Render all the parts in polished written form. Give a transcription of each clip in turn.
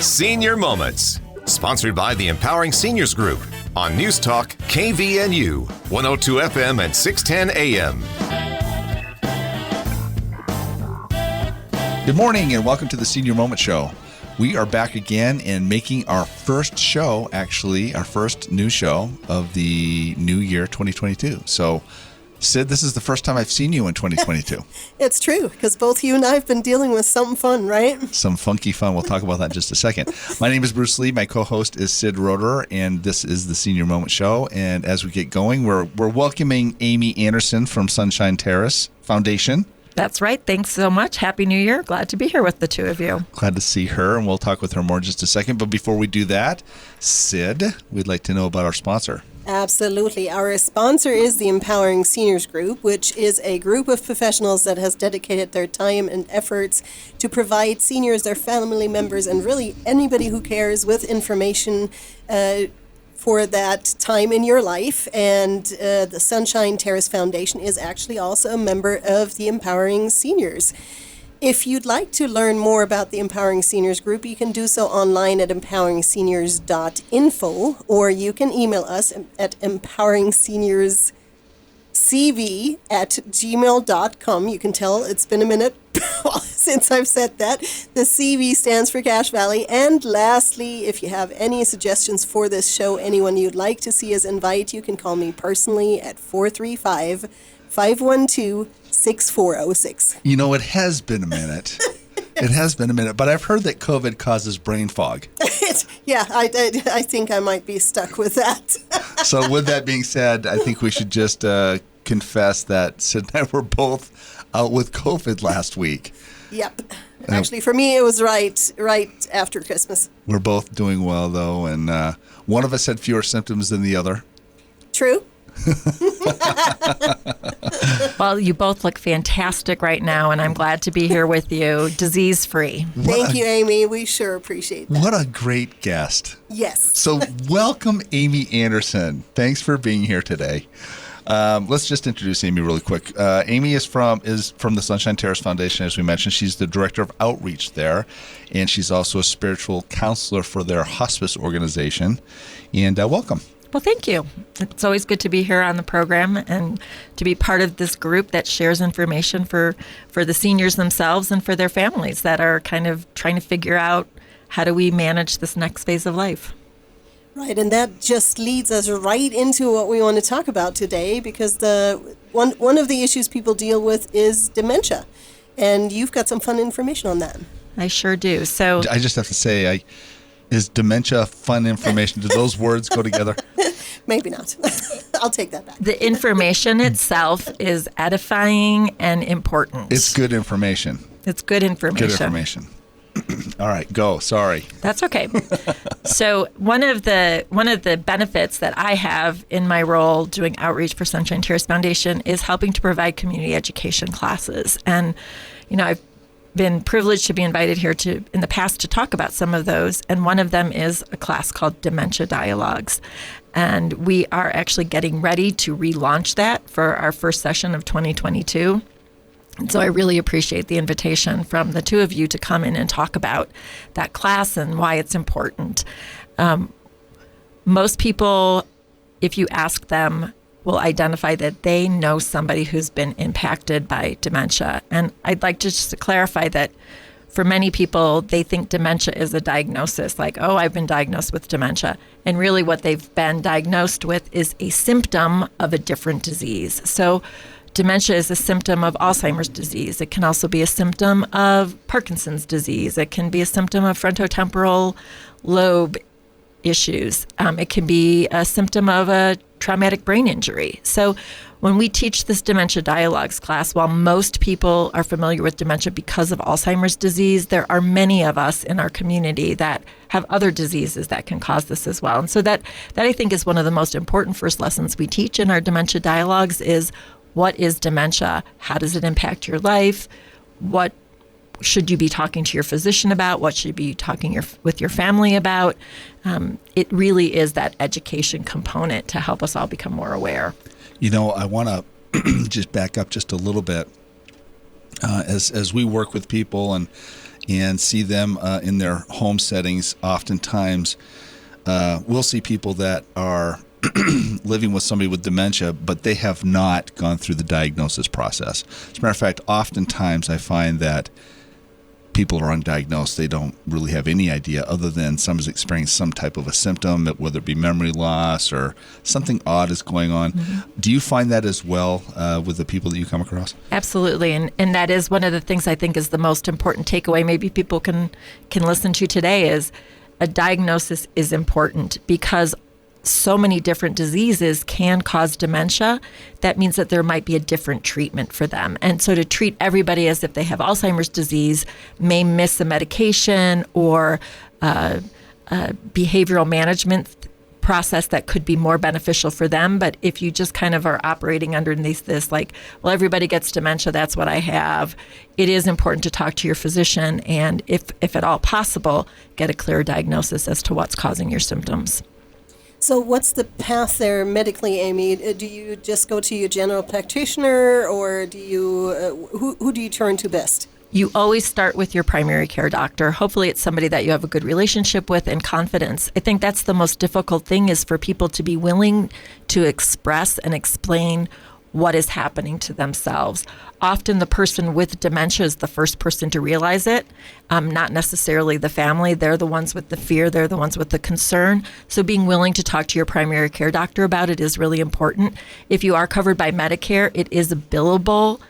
Senior Moments, sponsored by the Empowering Seniors Group on News Talk KVNU, 102 FM and 610 AM. Good morning and welcome to the Senior Moment Show. We are back again and making our first show, actually, our first new show of the new year 2022. So, Sid, this is the first time I've seen you in 2022. It's true, because both you and I have been dealing with something fun, right? Some funky fun. We'll talk about that in just a second. My name is Bruce Lee. My co-host is Sid Roeder, and this is the Senior Moment Show. And as we get going, we're welcoming Amy Anderson from Sunshine Terrace Foundation. That's right. Thanks so much. Happy New Year. Glad to be here with the two of you. Glad to see her, and we'll talk with her more in just a second. But before we do that, Sid, we'd like to know about our sponsor. Absolutely. Our sponsor is the Empowering Seniors Group, which is a group of professionals that has dedicated their time and efforts to provide seniors, their family members, and really anybody who cares with information for that time in your life. And the Sunshine Terrace Foundation is actually also a member of the Empowering Seniors. If you'd like to learn more about the Empowering Seniors Group, you can do so online at empoweringseniors.info, or you can email us at empoweringseniorscv@gmail.com. You can tell it's been a minute since I've said that. The CV stands for Cache Valley. And lastly, if you have any suggestions for this show, anyone you'd like to see us invite, you can call me personally at 435-512-6406. You know, it has been a minute. It has been a minute, but I've heard that COVID causes brain fog. Yeah, I think I might be stuck with that. So with that being said, I think we should just confess that Sid and I were both out with COVID last week. Yep. Actually, for me, it was right after Christmas. We're both doing well, though, and one of us had fewer symptoms than the other. True. Well, you both look fantastic right now, and I'm glad to be here with you, disease-free. Thank you, Amy. We sure appreciate that. What a great guest. Yes. So welcome, Amy Anderson. Thanks for being here today. Let's just introduce Amy really quick. Amy is from the Sunshine Terrace Foundation, as we mentioned. She's the director of outreach there, and she's also a spiritual counselor for their hospice organization. And welcome. Well, thank you. It's always good to be here on the program and to be part of this group that shares information for the seniors themselves and for their families that are kind of trying to figure out how do we manage this next phase of life. Right, and that just leads us right into what we want to talk about today, because one of the issues people deal with is dementia, and you've got some fun information on that. I sure do. So I just have to say, is dementia fun information? Do those words go together? Maybe not. I'll take that back. The information itself is edifying and important. It's good information. It's good information. Good information. All right, go. Sorry. That's okay. So one of the benefits that I have in my role doing outreach for Sunshine Terrace Foundation is helping to provide community education classes. And, you know, I've been privileged to be invited here in the past to talk about some of those. And one of them is a class called Dementia Dialogues. And we are actually getting ready to relaunch that for our first session of 2022. And so I really appreciate the invitation from the two of you to come in and talk about that class and why it's important. Most people, if you ask them, will identify that they know somebody who's been impacted by dementia. And I'd like to just clarify that for many people, they think dementia is a diagnosis, like, oh, I've been diagnosed with dementia. And really what they've been diagnosed with is a symptom of a different disease. So dementia is a symptom of Alzheimer's disease. It can also be a symptom of Parkinson's disease. It can be a symptom of frontotemporal lobe issues. It can be a symptom of a traumatic brain injury. So when we teach this Dementia Dialogues class, while most people are familiar with dementia because of Alzheimer's disease, there are many of us in our community that have other diseases that can cause this as well. And so that I think is one of the most important first lessons we teach in our Dementia Dialogues is, what is dementia? How does it impact your life? What should you be talking to your physician about? What should you be talking with your family about? It really is that education component to help us all become more aware. You know, I want to just back up just a little bit. As we work with people and and see them in their home settings. Oftentimes, we'll see people that are living with somebody with dementia, but they have not gone through the diagnosis process. As a matter of fact, oftentimes I find that people are undiagnosed. They don't really have any idea other than someone's experiencing some type of a symptom, whether it be memory loss or something odd is going on. Mm-hmm. Do you find that as well with the people that you come across? Absolutely. And that is one of the things I think is the most important takeaway maybe people can listen to today is a diagnosis is important because so many different diseases can cause dementia. That means that there might be a different treatment for them. And so to treat everybody as if they have Alzheimer's disease may miss a medication or a behavioral management process that could be more beneficial for them. But if you just kind of are operating underneath this, like, well, everybody gets dementia, that's what I have, it is important to talk to your physician and, if at all possible, get a clear diagnosis as to what's causing your symptoms. So what's the path there medically, Amy? Do you just go to your general practitioner, or do you who do you turn to best? You always start with your primary care doctor. Hopefully it's somebody that you have a good relationship with and confidence. I think that's the most difficult thing, is for people to be willing to express and explain what is happening to themselves. Often the person with dementia is the first person to realize it, not necessarily the family. They're the ones with the fear. They're the ones with the concern. So being willing to talk to your primary care doctor about it is really important. If you are covered by Medicare, it is a billable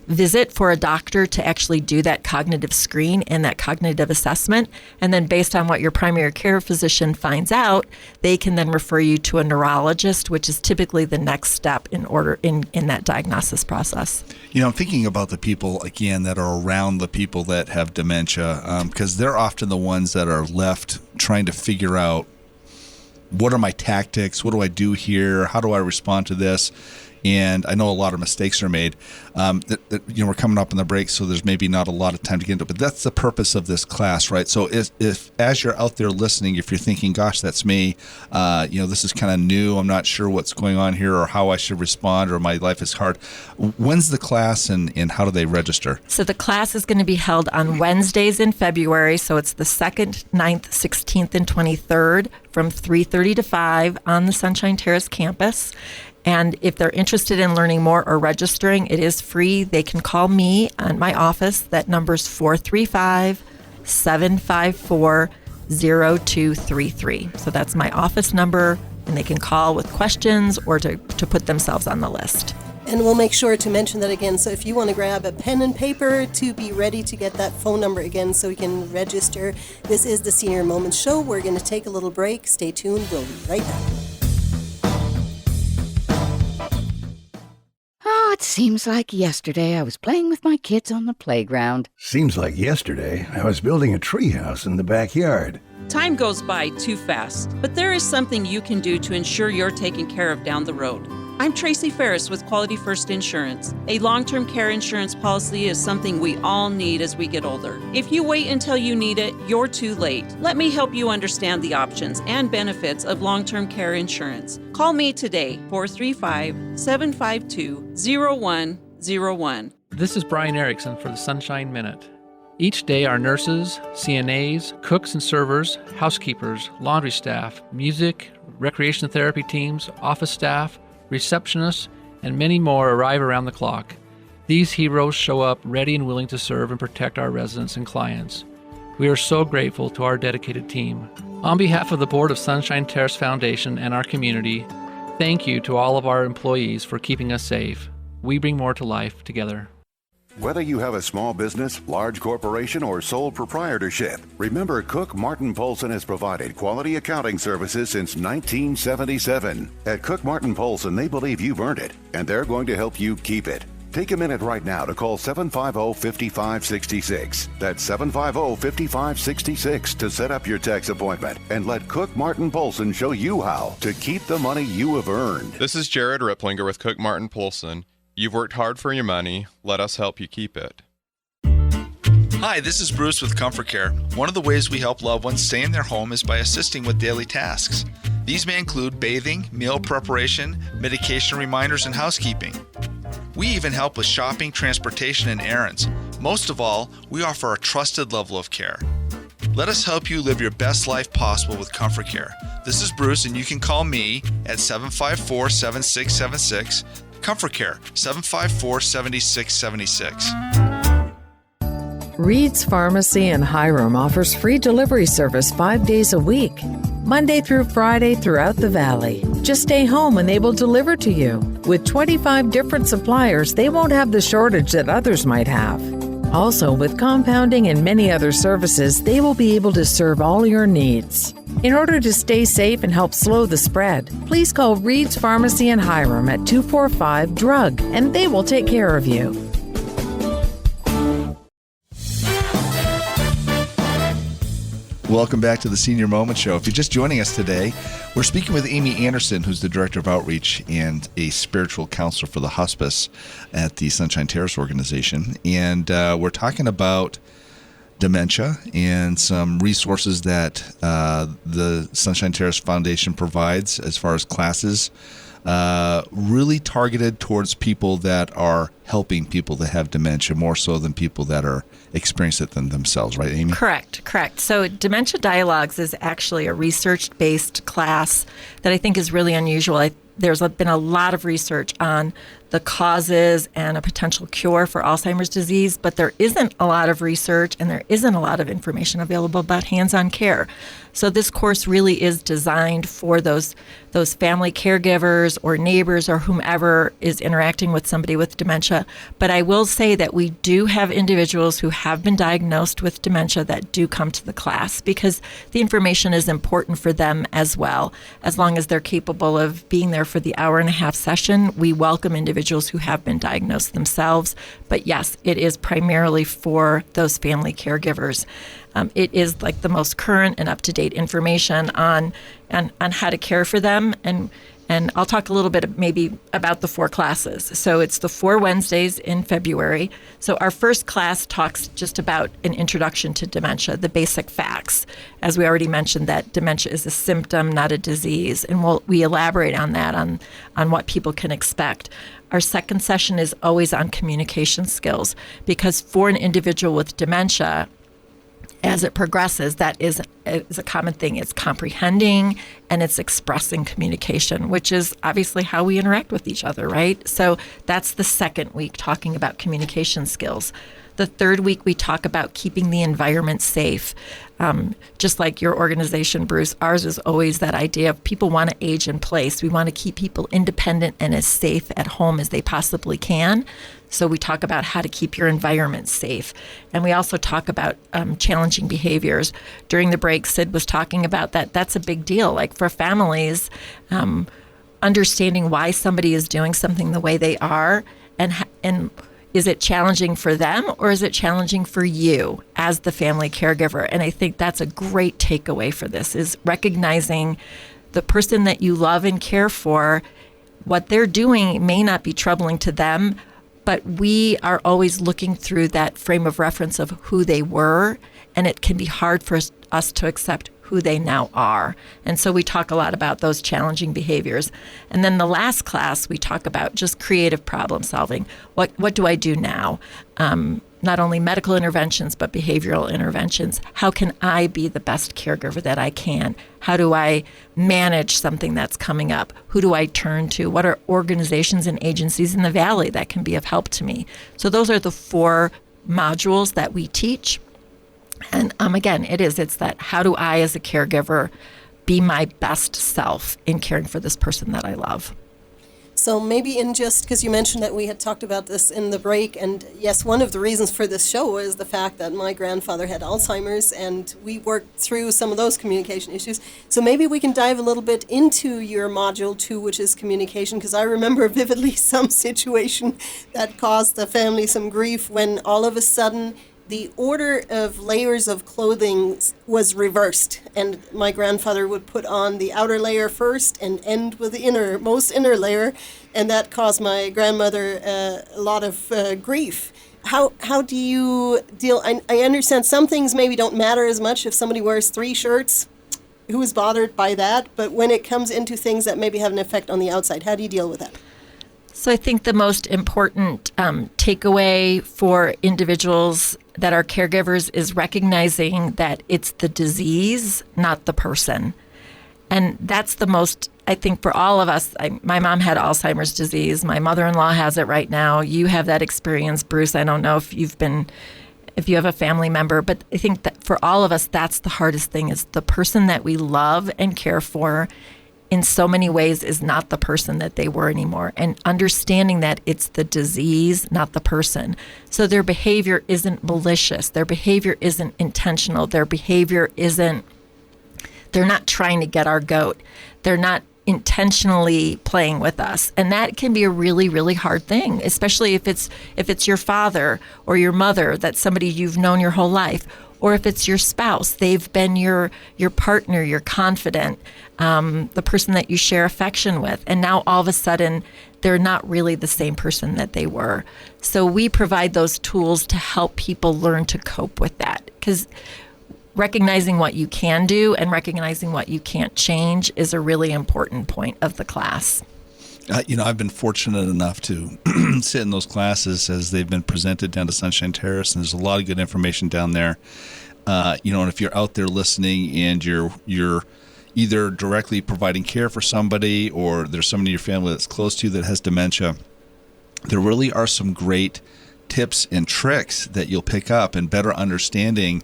visit for a doctor to actually do that cognitive screen and that cognitive assessment. And then based on what your primary care physician finds out, they can then refer you to a neurologist, which is typically the next step in that diagnosis process. You know, I'm thinking about the people, again, that are around the people that have dementia, because they're often the ones that are left trying to figure out, what are my tactics? What do I do here? How do I respond to this? And I know a lot of mistakes are made. We're coming up on the break, so there's maybe not a lot of time to get into it. But that's the purpose of this class, right? So if as you're out there listening, if you're thinking, gosh, that's me, this is kind of new, I'm not sure what's going on here or how I should respond, or my life is hard. When's the class and how do they register? So the class is going to be held on Wednesdays in February. So it's the 2nd, 9th, 16th, and 23rd from 3:30 to 5 on the Sunshine Terrace campus. And if they're interested in learning more or registering, it is free. They can call me on my office. That number's 435-754-0233. So that's my office number, and they can call with questions or to put themselves on the list. And we'll make sure to mention that again. So if you want to grab a pen and paper to be ready to get that phone number again so we can register. This is the Senior Moments Show. We're going to take a little break. Stay tuned. We'll be right back. Oh, it seems like yesterday I was playing with my kids on the playground. Seems like yesterday I was building a treehouse in the backyard. Time goes by too fast, but there is something you can do to ensure you're taken care of down the road. I'm Tracy Ferris with Quality First Insurance. A long-term care insurance policy is something we all need as we get older. If you wait until you need it, you're too late. Let me help you understand the options and benefits of long-term care insurance. Call me today, 435-752-0101. This is Brian Erickson for the Sunshine Minute. Each day, our nurses, CNAs, cooks and servers, housekeepers, laundry staff, music, recreation therapy teams, office staff, receptionists, and many more arrive around the clock. These heroes show up ready and willing to serve and protect our residents and clients. We are so grateful to our dedicated team. On behalf of the Board of Sunshine Terrace Foundation and our community, thank you to all of our employees for keeping us safe. We bring more to life together. Whether you have a small business, large corporation, or sole proprietorship, remember Cook Martin Polson has provided quality accounting services since 1977. At Cook Martin Polson, they believe you've earned it, and they're going to help you keep it. Take a minute right now to call 750-5566. That's 750-5566 to set up your tax appointment, and let Cook Martin Polson show you how to keep the money you have earned. This is Jared Ripplinger with Cook Martin Polson. You've worked hard for your money. Let us help you keep it. Hi, this is Bruce with Comfort Care. One of the ways we help loved ones stay in their home is by assisting with daily tasks. These may include bathing, meal preparation, medication reminders, and housekeeping. We even help with shopping, transportation, and errands. Most of all, we offer a trusted level of care. Let us help you live your best life possible with Comfort Care. This is Bruce, and you can call me at 754-7676. Comfort Care, 754-7676. Reed's Pharmacy in Hiram offers free delivery service 5 days a week, Monday through Friday throughout the valley. Just stay home and they will deliver to you. With 25 different suppliers, they won't have the shortage that others might have. Also, with compounding and many other services, they will be able to serve all your needs. In order to stay safe and help slow the spread, please call Reed's Pharmacy in Hiram at 245-DRUG, and they will take care of you. Welcome back to the Senior Moment Show. If you're just joining us today, we're speaking with Amy Anderson, who's the Director of Outreach and a spiritual counselor for the hospice at the Sunshine Terrace organization. And we're talking about dementia and some resources that the Sunshine Terrace Foundation provides as far as classes, really targeted towards people that are helping people that have dementia more so than people that are experience it themselves, right, Amy? Correct. So Dementia Dialogues is actually a research-based class that I think is really unusual. There's been a lot of research on the causes and a potential cure for Alzheimer's disease, but there isn't a lot of research and there isn't a lot of information available about hands-on care. So this course really is designed for those family caregivers or neighbors or whomever is interacting with somebody with dementia. But I will say that we do have individuals who have been diagnosed with dementia that do come to the class because the information is important for them as well. As long as they're capable of being there for the hour-and-a-half session, we welcome individuals who have been diagnosed themselves. But yes, it is primarily for those family caregivers. It is like the most current and up-to-date information on how to care for them. And I'll talk a little bit maybe about the 4 classes. So it's the 4 Wednesdays in February. So our first class talks just about an introduction to dementia, the basic facts. As we already mentioned, that dementia is a symptom, not a disease. And we elaborate on that, on what people can expect. Our second session is always on communication skills because for an individual with dementia, as it progresses, that is a common thing. It's comprehending and it's expressing communication, which is obviously how we interact with each other, right? So that's the second week, talking about communication skills. The third week, we talk about keeping the environment safe. Just like your organization, Bruce, ours is always that idea of people want to age in place. We want to keep people independent and as safe at home as they possibly can. So we talk about how to keep your environment safe. And we also talk about challenging behaviors. During the break, Sid was talking about that. That's a big deal. Like for families, understanding why somebody is doing something the way they are and is it challenging for them or is it challenging for you as the family caregiver? And I think that's a great takeaway for this is recognizing the person that you love and care for, what they're doing may not be troubling to them, but we are always looking through that frame of reference of who they were, and it can be hard for us to accept who they now are. And so we talk a lot about those challenging behaviors. And then the last class, we talk about just creative problem solving. What do I do now? Not only medical interventions, but behavioral interventions. How can I be the best caregiver that I can? How do I manage something that's coming up? Who do I turn to? What are organizations and agencies in the Valley that can be of help to me? So those are the 4 modules that we teach. And again, it's that how do I as a caregiver be my best self in caring for this person that I love? So maybe because you mentioned that we had talked about this in the break, and yes, one of the reasons for this show is the fact that my grandfather had Alzheimer's, and we worked through some of those communication issues. So maybe we can dive a little bit into your module 2, which is communication, because I remember vividly some situation that caused the family some grief when all of a sudden the order of layers of clothing was reversed, and my grandfather would put on the outer layer first and end with the most inner layer, and that caused my grandmother a lot of grief. How do you deal? I understand some things maybe don't matter as much if somebody wears 3 shirts. Who is bothered by that? But when it comes into things that maybe have an effect on the outside, how do you deal with that? So I think the most important takeaway for individuals that are caregivers is recognizing that it's the disease, not the person. And that's the most, I think, for all of us. My mom had Alzheimer's disease. My mother-in-law has it right now. You have that experience, Bruce. I don't know if you have a family member, but I think that for all of us, that's the hardest thing, is the person that we love and care for in so many ways is not the person that they were anymore. And understanding that it's the disease, not the person. So their behavior isn't malicious. Their behavior isn't intentional. Their behavior isn't, they're not trying to get our goat. They're not intentionally playing with us. And that can be a really, really hard thing, especially if it's your father or your mother, that's somebody you've known your whole life, or if it's your spouse. They've been your partner, your confidant, the person that you share affection with. And now all of a sudden, they're not really the same person that they were. So we provide those tools to help people learn to cope with that, because recognizing what you can do and recognizing what you can't change is a really important point of the class. I've been fortunate enough to sit in those classes as they've been presented down to Sunshine Terrace, and there's a lot of good information down there. And if you're out there listening and you're either directly providing care for somebody, or there's somebody in your family that's close to you that has dementia, there really are some great tips and tricks that you'll pick up, and better understanding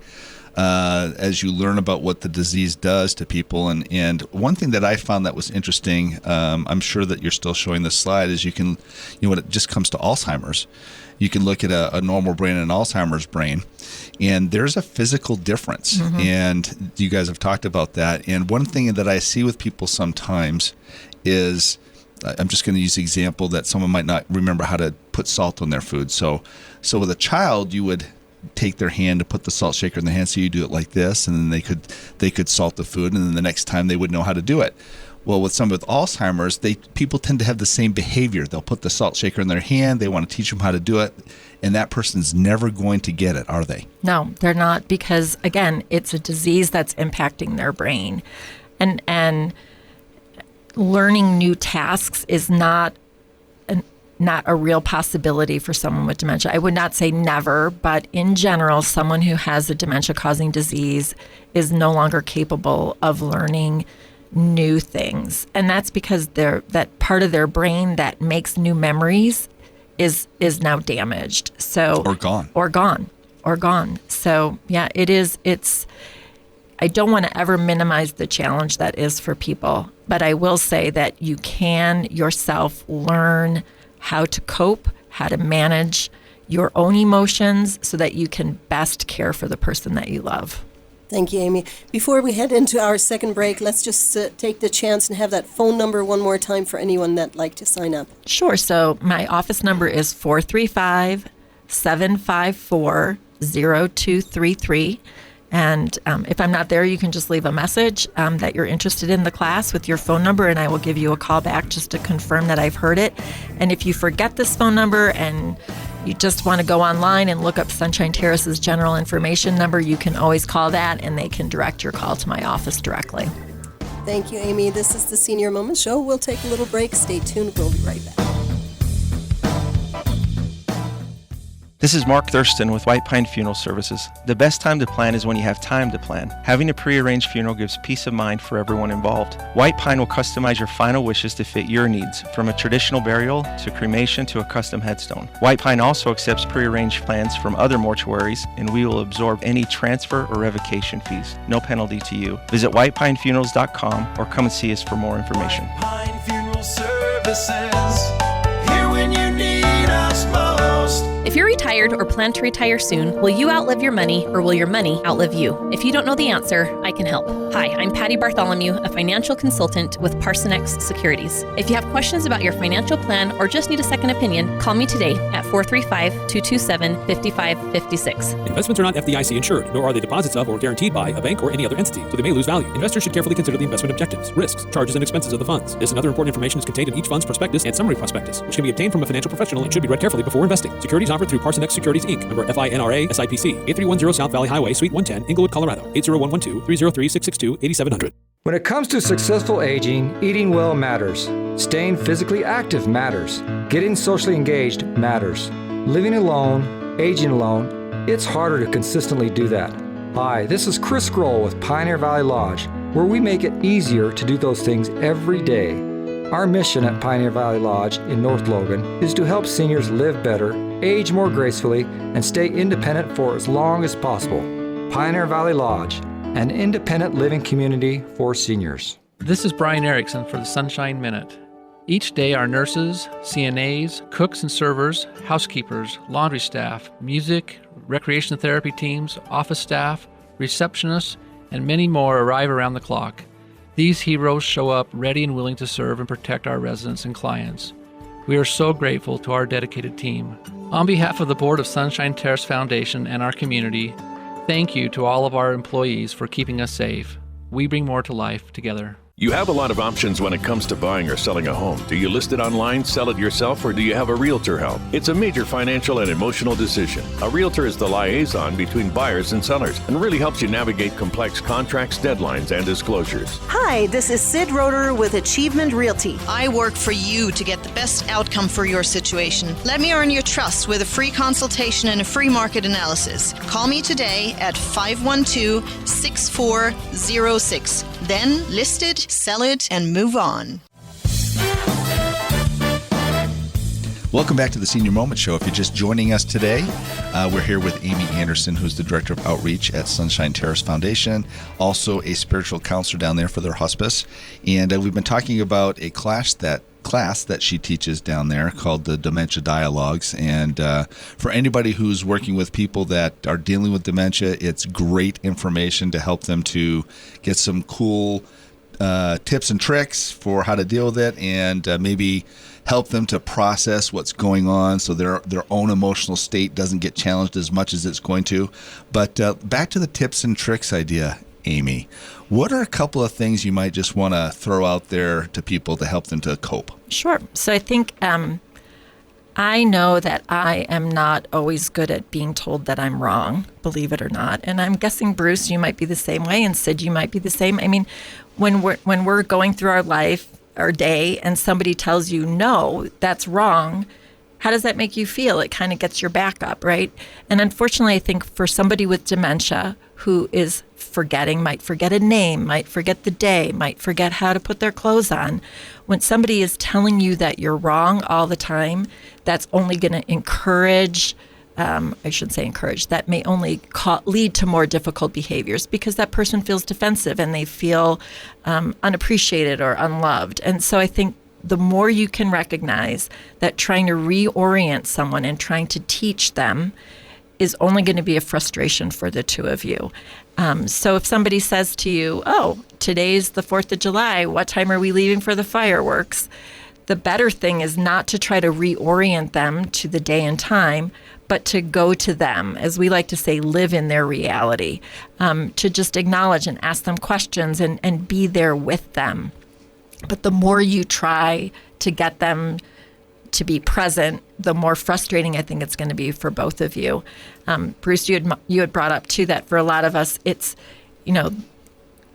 as you learn about what the disease does to people. And one thing that I found that was interesting, I'm sure that you're still showing this slide, is when it just comes to Alzheimer's, you can look at a normal brain and an Alzheimer's brain, and there's a physical difference. Mm-hmm. And you guys have talked about that. And one thing that I see with people sometimes is, I'm just going to use the example that someone might not remember how to put salt on their food. So with a child, you would take their hand to put the salt shaker in their hand, so you do it like this, and then they could salt the food, and then the next time they would know how to do it. Well, with somebody with Alzheimer's, people tend to have the same behavior. They'll put the salt shaker in their hand, they want to teach them how to do it, and that person's never going to get it, are they? No, they're not, because again, it's a disease that's impacting their brain. And learning new tasks is not a real possibility for someone with dementia. I would not say never, but in general, someone who has a dementia-causing disease is no longer capable of learning new things. And that's because that part of their brain that makes new memories is now damaged. So Or gone. So yeah, I don't want to ever minimize the challenge that is for people, but I will say that you can yourself learn how to cope, how to manage your own emotions so that you can best care for the person that you love. Thank you, Amy. Before we head into our second break, let's just take the chance and have that phone number one more time for anyone that'd like to sign up. Sure. So my office number is 435-754-0233. And if I'm not there, you can just leave a message that you're interested in the class with your phone number, and I will give you a call back just to confirm that I've heard it. And if you forget this phone number and you just want to go online and look up Sunshine Terrace's general information number, you can always call that, and they can direct your call to my office directly. Thank you, Amy. This is the Senior Moment Show. We'll take a little break. Stay tuned. We'll be right back. This is Mark Thurston with White Pine Funeral Services. The best time to plan is when you have time to plan. Having a pre-arranged funeral gives peace of mind for everyone involved. White Pine will customize your final wishes to fit your needs, from a traditional burial to cremation to a custom headstone. White Pine also accepts pre-arranged plans from other mortuaries, and we will absorb any transfer or revocation fees. No penalty to you. Visit whitepinefunerals.com or come and see us for more information. White Pine Funeral Services, here when you need us most. If you're retired or plan to retire soon, will you outlive your money, or will your money outlive you? If you don't know the answer, I can help. Hi, I'm Patty Bartholomew, a financial consultant with Parsonex Securities. If you have questions about your financial plan or just need a second opinion, call me today at 435-227-5556. Investments are not FDIC insured, nor are they deposits of or guaranteed by a bank or any other entity, so they may lose value. Investors should carefully consider the investment objectives, risks, charges, and expenses of the funds. This and other important information is contained in each fund's prospectus and summary prospectus, which can be obtained from a financial professional and should be read carefully before investing. Securities offered through Parsonex Securities, Inc., member FINRA, SIPC, 8310 South Valley Highway, Suite 110, Inglewood, Colorado, 80112-303-662-8700. When it comes to successful aging, eating well matters. Staying physically active matters. Getting socially engaged matters. Living alone, aging alone, it's harder to consistently do that. Hi, this is Chris Grohl with Pioneer Valley Lodge, where we make it easier to do those things every day. Our mission at Pioneer Valley Lodge in North Logan is to help seniors live better, age more gracefully, and stay independent for as long as possible. Pioneer Valley Lodge, an independent living community for seniors. This is Brian Erickson for the Sunshine Minute. Each day, our nurses, CNAs, cooks and servers, housekeepers, laundry staff, music, recreation therapy teams, office staff, receptionists, and many more arrive around the clock. These heroes show up ready and willing to serve and protect our residents and clients. We are so grateful to our dedicated team. On behalf of the Board of Sunshine Terrace Foundation and our community, thank you to all of our employees for keeping us safe. We bring more to life together. You have a lot of options when it comes to buying or selling a home. Do you list it online, sell it yourself, or do you have a realtor help? It's a major financial and emotional decision. A realtor is the liaison between buyers and sellers and really helps you navigate complex contracts, deadlines, and disclosures. Hi, this is Sid Roeder with Achievement Realty. I work for you to get the best outcome for your situation. Let me earn your trust with a free consultation and a free market analysis. Call me today at 512-6406. Then list it, sell it, and move on. Welcome back to the Senior Moment Show. If you're just joining us today, we're here with Amy Anderson, who's the Director of Outreach at Sunshine Terrace Foundation, also a spiritual counselor down there for their hospice. And we've been talking about a class that she teaches down there called the Dementia Dialogues. And for anybody who's working with people that are dealing with dementia, it's great information to help them to get some cool tips and tricks for how to deal with it, and maybe help them to process what's going on so their own emotional state doesn't get challenged as much as it's going to. But back to the tips and tricks idea, Amy. What are a couple of things you might just want to throw out there to people to help them to cope? Sure. So I think I know that I am not always good at being told that I'm wrong, believe it or not. And I'm guessing, Bruce, you might be the same way, and Sid, you might be the same. I mean, when we're going through our life, our day, and somebody tells you, no, that's wrong, how does that make you feel? It kind of gets your back up, right? And unfortunately, I think for somebody with dementia who is forgetting, might forget a name, might forget the day, might forget how to put their clothes on, when somebody is telling you that you're wrong all the time, that's only going to encourage, I shouldn't say encourage, that may only lead to more difficult behaviors because that person feels defensive and they feel unappreciated or unloved. And so I think the more you can recognize that trying to reorient someone and trying to teach them is only going to be a frustration for the two of you. So if somebody says to you, oh, today's the 4th of July, what time are we leaving for the fireworks? The better thing is not to try to reorient them to the day and time, but to go to them, as we like to say, live in their reality, to just acknowledge and ask them questions and be there with them. But the more you try to get them to be present, the more frustrating I think it's going to be for both of you. Bruce, you had brought up too that for a lot of us, it's,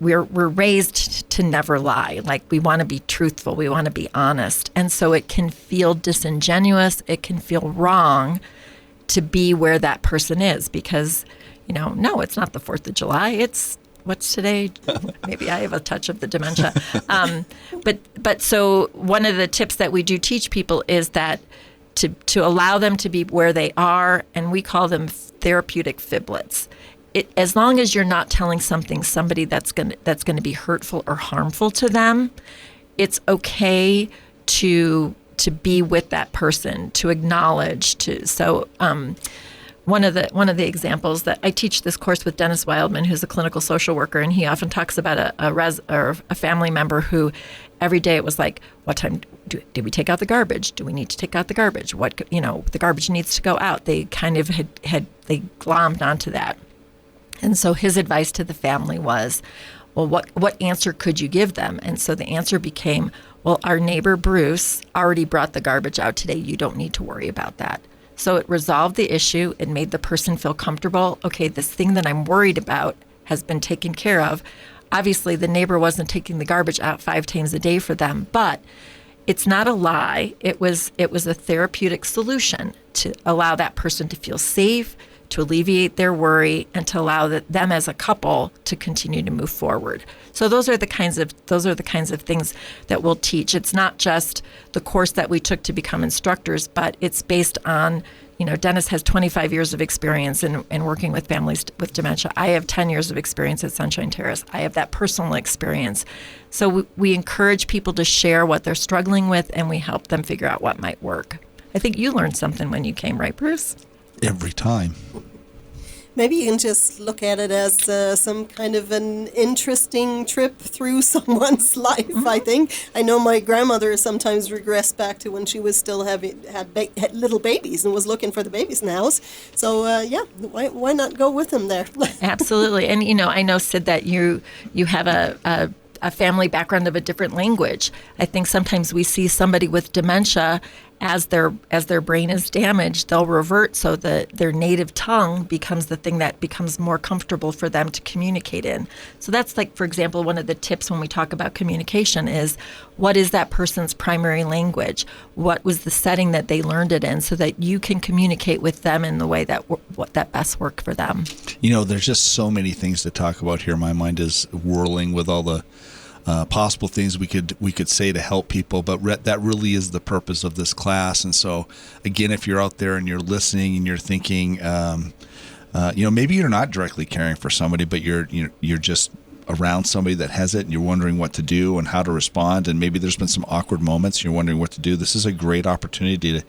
we're raised to never lie. Like, we want to be truthful, we want to be honest, and so it can feel disingenuous. It can feel wrong to be where that person is because, no, it's not the 4th of July. It's what's today? Maybe I have a touch of the dementia. But so one of the tips that we do teach people is that to allow them to be where they are, and we call them therapeutic fiblets. As long as you're not telling somebody that's going to be hurtful or harmful to them, it's okay to be with that person, to acknowledge. One of the examples that I teach this course with Dennis Wildman, who's a clinical social worker, and he often talks about a family member who every day it was like, what time did we take out the garbage? Do we need to take out the garbage? The garbage needs to go out. They kind of they glommed onto that. And so his advice to the family was, well, what answer could you give them? And so the answer became, well, our neighbor Bruce already brought the garbage out today. You don't need to worry about that. So it resolved the issue. It made the person feel comfortable. Okay, this thing that I'm worried about has been taken care of. obviously the neighbor wasn't taking the garbage out 5 times a day for them, but it's not a lie. It was a therapeutic solution to allow that person to feel safe, to alleviate their worry, and to allow them as a couple to continue to move forward. So those are the kinds of things that we'll teach. It's not just the course that we took to become instructors, but it's based on, Dennis has 25 years of experience in working with families with dementia. I have 10 years of experience at Sunshine Terrace. I have that personal experience. So we encourage people to share what they're struggling with, and we help them figure out what might work. I think you learned something when you came, right, Bruce? Every time. Maybe you can just look at it as some kind of an interesting trip through someone's life, I think. I know my grandmother sometimes regressed back to when she was still had little babies and was looking for the babies in the house. So, why not go with them there? Absolutely. And, I know, Sid, that you have a family background of a different language. I think sometimes we see somebody with dementia as their brain is damaged, they'll revert so that their native tongue becomes the thing that becomes more comfortable for them to communicate in. So that's like, for example, one of the tips when we talk about communication is, what is that person's primary language? What was the setting that they learned it in, so that you can communicate with them in the way that best worked for them. There's just so many things to talk about here. My mind is whirling with all the possible things we could say to help people, but that really is the purpose of this class. And so, again, if you're out there and you're listening and you're thinking, maybe you're not directly caring for somebody, but you're just around somebody that has it, and you're wondering what to do and how to respond, and maybe there's been some awkward moments, you're wondering what to do. This is a great opportunity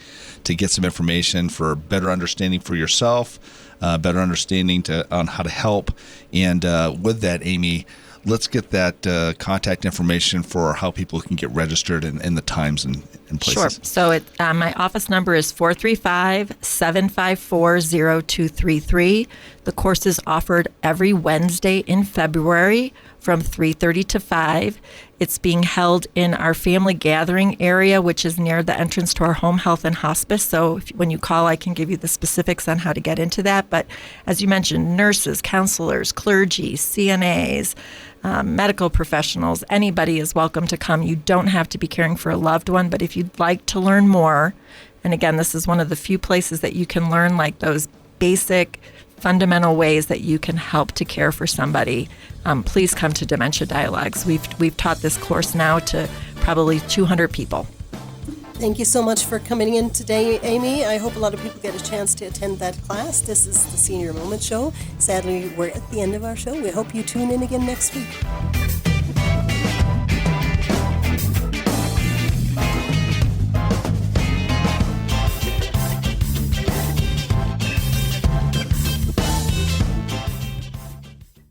to get some information for better understanding for yourself, better understanding on how to help. And with that, Amy, let's get that contact information for how people can get registered and the times and places. Sure. So my office number is 435-754-0233. The course is offered every Wednesday in February from 3:30 to 5. It's being held in our family gathering area, which is near the entrance to our home health and hospice. So when you call, I can give you the specifics on how to get into that. But as you mentioned, nurses, counselors, clergy, CNAs, medical professionals, anybody is welcome to come. You don't have to be caring for a loved one, but if you'd like to learn more, and again, this is one of the few places that you can learn like those basic fundamental ways that you can help to care for somebody, please come to Dementia Dialogues. We've taught this course now to probably 200 people. Thank you so much for coming in today, Amy. I hope a lot of people get a chance to attend that class. This is the Senior Moment Show. Sadly, we're at the end of our show. We hope you tune in again next week.